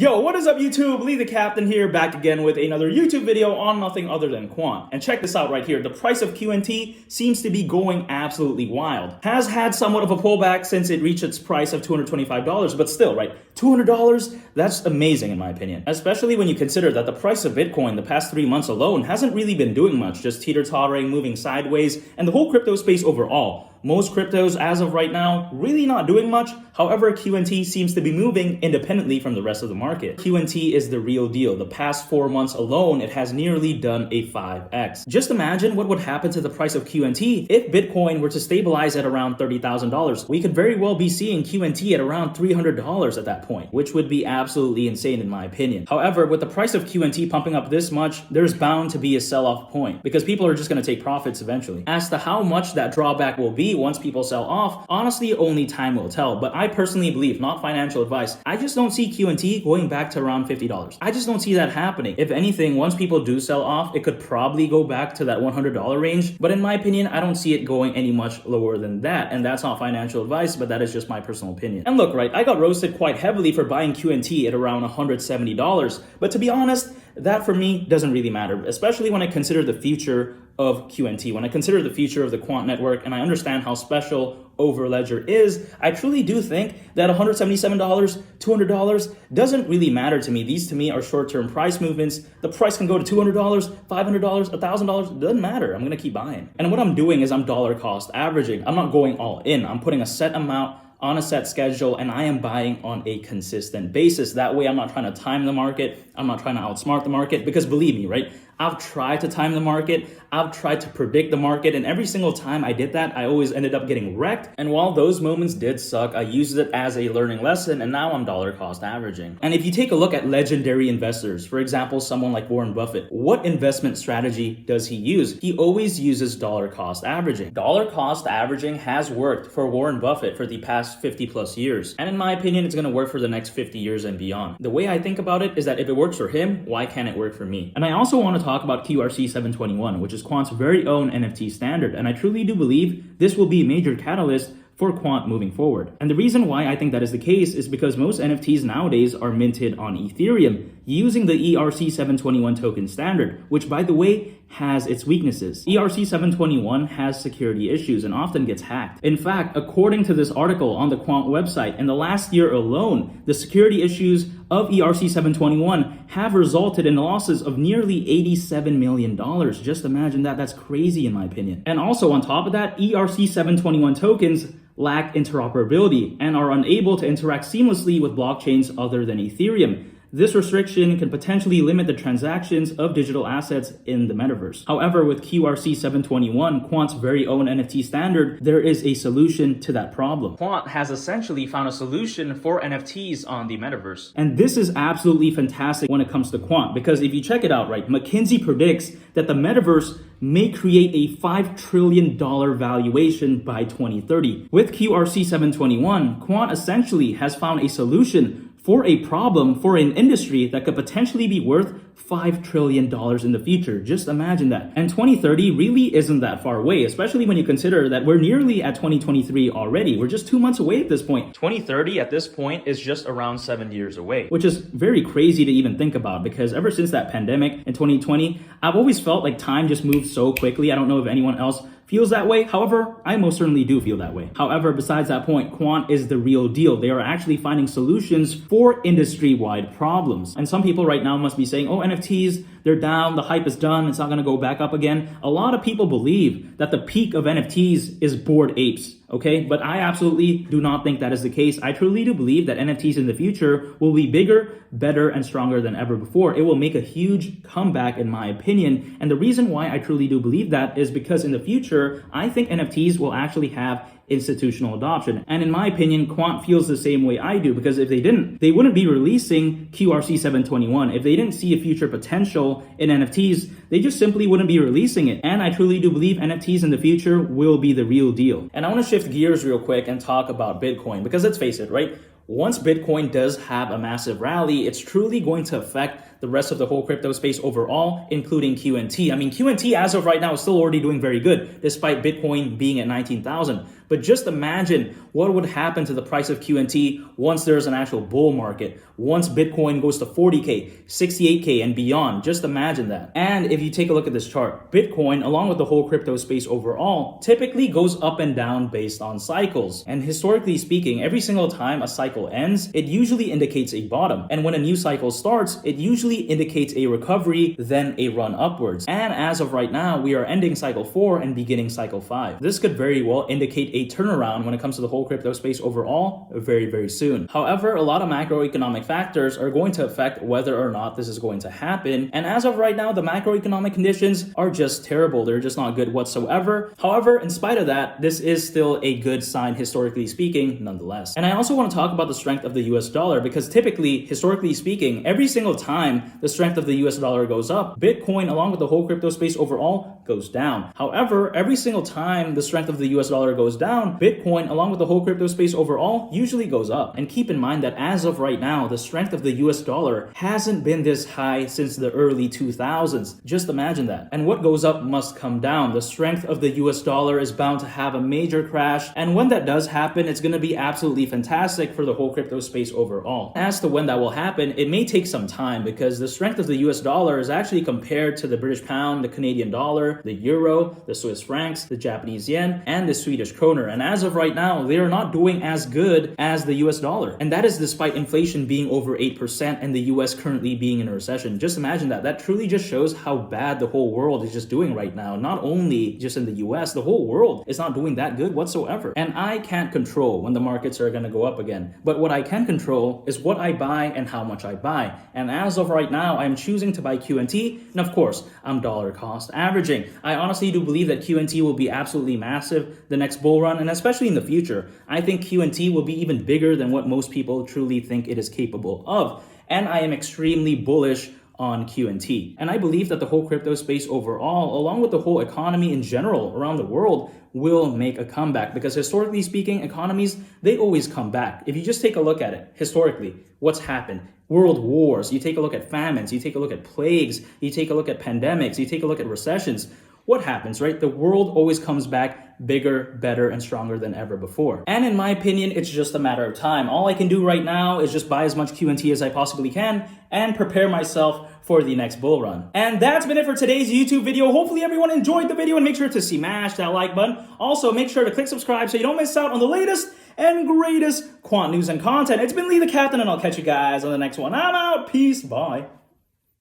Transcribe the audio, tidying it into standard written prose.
Yo, what is up YouTube? Lee the Captain here, back again with another YouTube video on nothing other than Quant. And check this out right here. The price of QNT seems to be going absolutely wild. Has had somewhat of a pullback since it reached its price of $225, but still, right? $200? That's amazing in my opinion. Especially when you consider that the price of Bitcoin the past 3 months alone hasn't really been doing much, just teeter-tottering, moving sideways, and the whole crypto space overall. Most cryptos, as of right now, really not doing much. However, QNT seems to be moving independently from the rest of the market. QNT is the real deal. The past 4 months alone, it has nearly done a 5x. Just imagine what would happen to the price of QNT if Bitcoin were to stabilize at around $30,000. We could very well be seeing QNT at around $300 at that point, which would be absolutely insane in my opinion. However, with the price of QNT pumping up this much, there's bound to be a sell-off point because people are just going to take profits eventually. As to how much that drawback will be once people sell off, honestly, only time will tell. But I personally believe, not financial advice, I just don't see QNT going back to around $50. I just don't see that happening. If anything, once people do sell off, it could probably go back to that $100 range. But in my opinion, I don't see it going any much lower than that. And that's not financial advice, but that is just my personal opinion. And look, right, I got roasted quite heavily for buying QNT at around $170. But to be honest, that for me doesn't really matter, especially when I consider the future of QNT. When I consider the future of the Quant network and I understand how special Overledger is, I truly do think that $177, $200 doesn't really matter to me. These to me are short-term price movements. The price can go to $200, $500, $1,000, it doesn't matter. I'm gonna keep buying. And what I'm doing is I'm dollar cost averaging. I'm not going all in. I'm putting a set amount on a set schedule, and I am buying on a consistent basis. That way I'm not trying to time the market. I'm not trying to outsmart the market, because believe me, right? I've tried to time the market. I've tried to predict the market, and every single time I did that, I always ended up getting wrecked. And while those moments did suck, I used it as a learning lesson, and now I'm dollar cost averaging. And if you take a look at legendary investors, for example, someone like Warren Buffett, what investment strategy does he use? He always uses dollar cost averaging. Dollar cost averaging has worked for Warren Buffett for the past 50 plus years. And in my opinion, it's gonna work for the next 50 years and beyond. The way I think about it is that if it works for him, why can't it work for me? And I also want to talk about QRC-721, which is Quant's very own NFT standard. And I truly do believe this will be a major catalyst for Quant moving forward. And the reason why I think that is the case is because most NFTs nowadays are minted on Ethereum using the ERC-721 token standard, which by the way has its weaknesses. ERC-721 has security issues and often gets hacked. In fact, according to this article on the Quant website, in the last year alone, the security issues of ERC-721 have resulted in losses of nearly $87 million. Just imagine that. That's crazy in my opinion. And also on top of that, ERC-721 tokens lack interoperability and are unable to interact seamlessly with blockchains other than Ethereum. This restriction can potentially limit the transactions of digital assets in the metaverse. However, with QRC-721, Quant's very own NFT standard, there is a solution to that problem. Quant has essentially found a solution for NFTs on the metaverse. And this is absolutely fantastic when it comes to Quant, because if you check it out, right, McKinsey predicts that the metaverse may create a $5 trillion valuation by 2030. With QRC-721, Quant essentially has found a solution for a problem for an industry that could potentially be worth $5 trillion in the future. Just imagine that. And 2030 really isn't that far away, especially when you consider that we're nearly at 2023 already. We're just 2 months away at this point. 2030 at this point is just around 7 years away, which is very crazy to even think about, because ever since that pandemic in 2020, I've always felt like time just moved so quickly. I don't know if anyone else feels that way. However, I most certainly do feel that way. However, besides that point, Quant is the real deal. They are actually finding solutions for industry-wide problems. And some people right now must be saying, oh, NFTs, they're down, the hype is done, it's not gonna go back up again. A lot of people believe that the peak of NFTs is Bored Apes, okay? But I absolutely do not think that is the case. I truly do believe that NFTs in the future will be bigger, better, and stronger than ever before. It will make a huge comeback in my opinion. And the reason why I truly do believe that is because in the future, I think NFTs will actually have institutional adoption. And in my opinion, Quant feels the same way I do, because if they didn't, they wouldn't be releasing QRC-721. If they didn't see a future potential in NFTs, they just simply wouldn't be releasing it. And I truly do believe NFTs in the future will be the real deal. And I want to shift gears real quick and talk about Bitcoin, because let's face it, right? Once Bitcoin does have a massive rally, it's truly going to affect the rest of the whole crypto space overall, including QNT. I mean, QNT as of right now is still already doing very good, despite Bitcoin being at 19,000. But just imagine what would happen to the price of QNT once there's an actual bull market, once Bitcoin goes to 40K, 68K and beyond. Just imagine that. And if you take a look at this chart, Bitcoin, along with the whole crypto space overall, typically goes up and down based on cycles. And historically speaking, every single time a cycle ends, it usually indicates a bottom. And when a new cycle starts, it usually indicates a recovery, then a run upwards. And as of right now, we are ending cycle 4 and beginning cycle 5. This could very well indicate a turnaround when it comes to the whole crypto space overall very, very soon. However, a lot of macroeconomic factors are going to affect whether or not this is going to happen. And as of right now, the macroeconomic conditions are just terrible. They're just not good whatsoever. However, in spite of that, this is still a good sign historically speaking, nonetheless. And I also want to talk about the strength of the US dollar, because typically, historically speaking, every single time the strength of the US dollar goes up, Bitcoin, along with the whole crypto space overall, goes down. However, every single time the strength of the US dollar goes down, Bitcoin, along with the whole crypto space overall, usually goes up. And keep in mind that as of right now, the strength of the US dollar hasn't been this high since the early 2000s. Just imagine that. And what goes up must come down. The strength of the US dollar is bound to have a major crash. And when that does happen, it's going to be absolutely fantastic for the whole crypto space overall. As to when that will happen, it may take some time, because the strength of the US dollar is actually compared to the British pound, the Canadian dollar, the euro, the Swiss francs, the Japanese yen, and the Swedish kroner. And as of right now, they are not doing as good as the US dollar. And that is despite inflation being over 8% and the US currently being in a recession. Just imagine that. That truly just shows how bad the whole world is just doing right now. Not only just in the US, the whole world is not doing that good whatsoever. And I can't control when the markets are going to go up again. But what I can control is what I buy and how much I buy. And as of right now, I'm choosing to buy QNT. And of course, I'm dollar cost averaging. I honestly do believe that QNT will be absolutely massive the next bull run, and especially in the future. I think QNT will be even bigger than what most people truly think it is capable of. And I am extremely bullish on QNT. And I believe that the whole crypto space overall, along with the whole economy in general around the world, will make a comeback, because historically speaking, economies, they always come back. If you just take a look at it, historically, what's happened? World wars, you take a look at famines, you take a look at plagues, you take a look at pandemics, you take a look at recessions. What happens, right? The world always comes back bigger, better, and stronger than ever before. And in my opinion, it's just a matter of time. All I can do right now is just buy as much QNT as I possibly can and prepare myself for the next bull run. And that's been it for today's YouTube video. Hopefully everyone enjoyed the video, and make sure to smash that like button. Also, make sure to click subscribe so you don't miss out on the latest and greatest quant news and content. It's been Lee the Captain, and I'll catch you guys on the next one. I'm out. Peace. Bye.